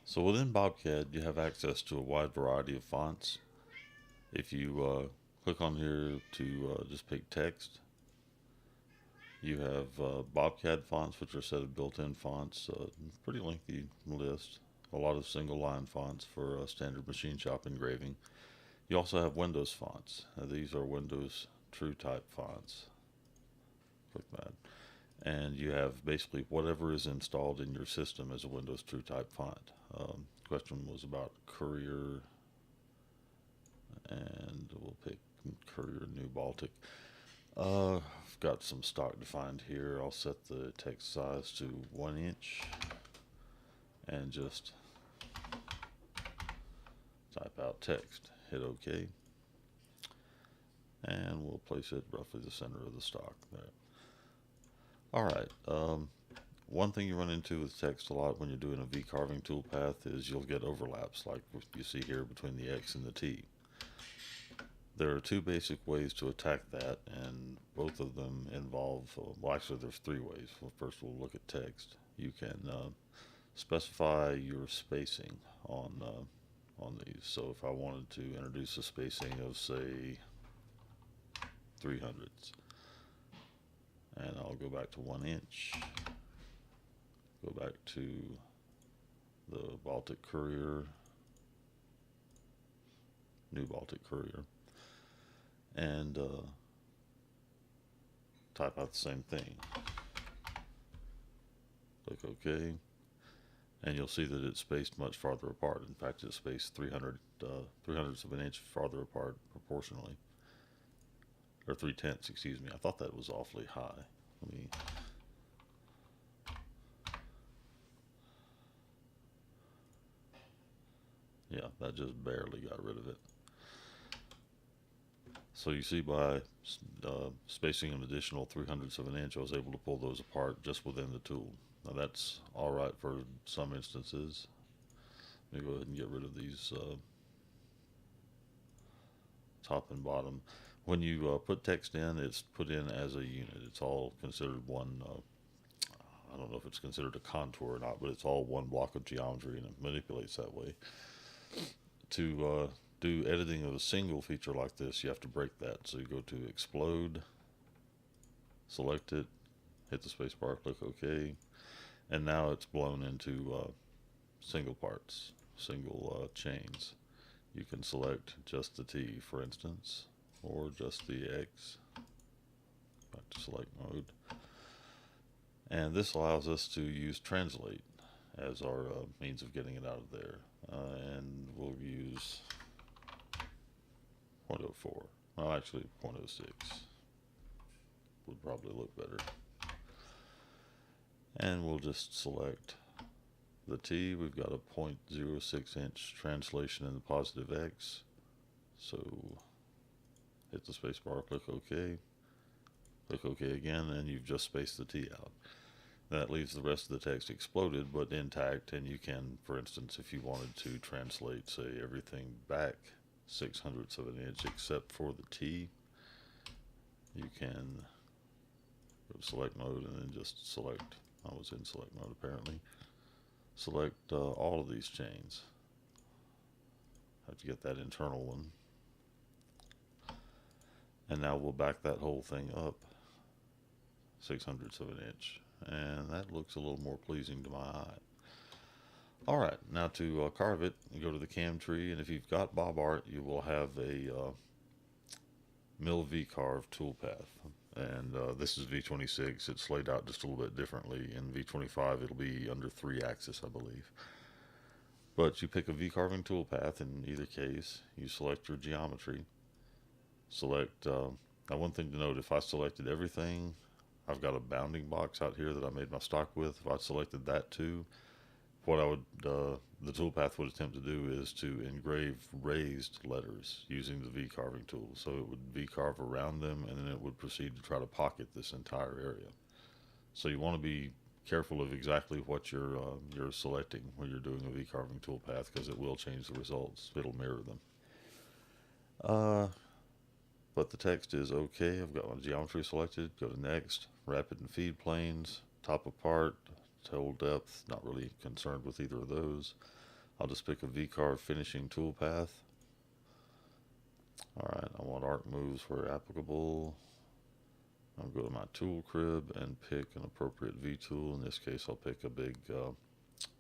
So within Bobcat, you have access to a wide variety of fonts. If you click on here to just pick text, you have Bobcat fonts, which are a set of built-in fonts. Pretty lengthy list. A lot of single-line fonts for standard machine shop engraving. You also have Windows fonts. These are Windows True Type fonts. Click that. And you have basically whatever is installed in your system as a Windows True Type font. Question was about Courier, and we'll pick Courier New Baltic. I've got some stock defined here. I'll set the text size to 1 inch and just type out text. Hit OK. And we'll place it roughly the center of the stock there. Alright, one thing you run into with text a lot when you're doing a V-carving toolpath is you'll get overlaps like you see here between the X and the T. There are two basic ways to attack that, and both of them involve, well, actually there's three ways. Well, first we'll look at text. You can specify your spacing on these. So if I wanted to introduce a spacing of, say, 300ths, and I'll go back to 1 inch, go back to the Baltic Courier, New Baltic Courier, and type out the same thing. Click OK, and you'll see that it's spaced much farther apart. In fact, it's spaced 300ths of an inch farther apart proportionally, or 3/10, excuse me. I thought that was awfully high. Let me. Yeah, that just barely got rid of it. So you see by spacing an additional 300ths of an inch, I was able to pull those apart just within the tool. Now that's alright for some instances. Let me go ahead and get rid of these top and bottom. When you put text in, it's put in as a unit. It's all considered one, I don't know if it's considered a contour or not, but it's all one block of geometry, and it manipulates that way. To do editing of a single feature like this, you have to break that. So you go to Explode, select it, hit the space bar, click OK, and now it's blown into single parts, single chains. You can select just the T, for instance, or just the X. Back to select mode. And this allows us to use translate as our means of getting it out of there. And we'll use 0.04. Well, actually 0.06 would probably look better. And we'll just select the T. We've got a 0.06 inch translation in the positive X. So hit the space bar, click OK. Click OK again, and you've just spaced the T out. That leaves the rest of the text exploded but intact, and you can, for instance, if you wanted to translate, say, everything back 600ths of an inch except for the T, you can go to select mode and then just select, I was in select mode apparently, select all of these chains. Have to get that internal one. And now we'll back that whole thing up 600ths of an inch. And that looks a little more pleasing to my eye. Alright, now to carve it, you go to the cam tree, and if you've got Bob Art, you will have a Mill Vcarve toolpath. And this is V26. It's laid out just a little bit differently. In V25, it'll be under 3-axis, I believe. But you pick a V-carving toolpath in either case. You select your geometry. Select, now one thing to note, if I selected everything, I've got a bounding box out here that I made my stock with. If I selected that too, what I would, the toolpath would attempt to do is to engrave raised letters using the V-carving tool. So it would V-carve around them, and then it would proceed to try to pocket this entire area. So you want to be careful of exactly what you're selecting when you're doing a V-carving toolpath, because it will change the results. It'll mirror them. But the text is okay. I've got my geometry selected. Go to next. Rapid and feed planes. Top apart. Total depth. Not really concerned with either of those. I'll just pick a Vcarve finishing toolpath. Alright, I want arc moves where applicable. I'll go to my tool crib and pick an appropriate V tool. In this case, I'll pick a big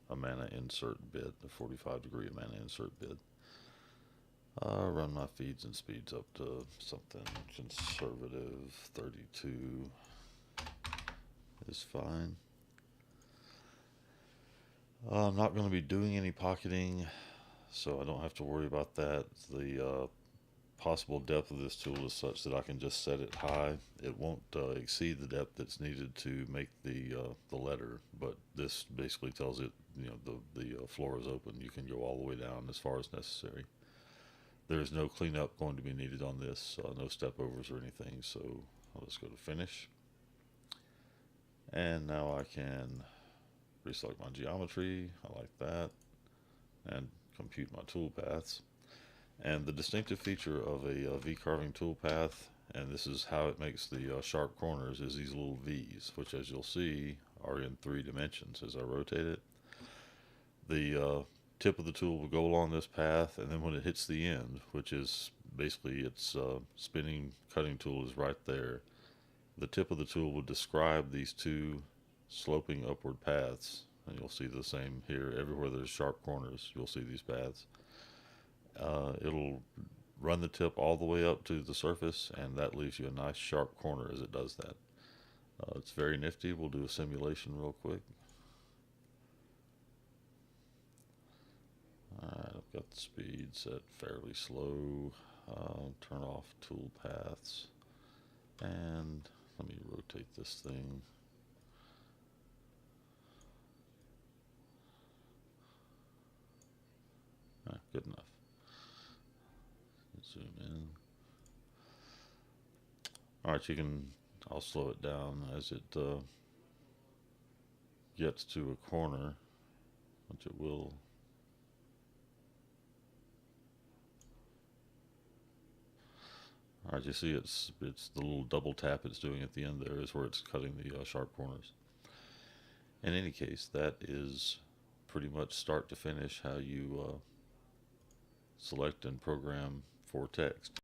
a mana insert bit, a 45-degree mana insert bit. Run my feeds and speeds up to something conservative. 32 is fine. I'm not going to be doing any pocketing, so I don't have to worry about that. The possible depth of this tool is such that I can just set it high. It won't exceed the depth that's needed to make the letter, but this basically tells it, you know, the floor is open. You can go all the way down as far as necessary. There is no cleanup going to be needed on this, no step overs or anything, so I'll just go to finish. And now I can reselect my geometry. I like that. And compute my toolpaths. And the distinctive feature of a Vcarving toolpath, and this is how it makes the sharp corners, is these little V's, which, as you'll see, are in 3 dimensions. As I rotate it, the tip of the tool will go along this path, and then when it hits the end, which is basically its spinning cutting tool is right there, the tip of the tool will describe these 2 sloping upward paths, and you'll see the same here. Everywhere there's sharp corners, you'll see these paths. It'll run the tip all the way up to the surface, and that leaves you a nice sharp corner as it does that. It's very nifty. We'll do a simulation real quick. Alright, I've got the speed set fairly slow. Turn off tool paths, and let me rotate this thing. Good enough. Zoom in. Alright, I'll slow it down as it gets to a corner, which it will. Alright, you see it's the little double tap it's doing at the end there is where it's cutting the sharp corners. In any case, that is pretty much start to finish how you select and program for text.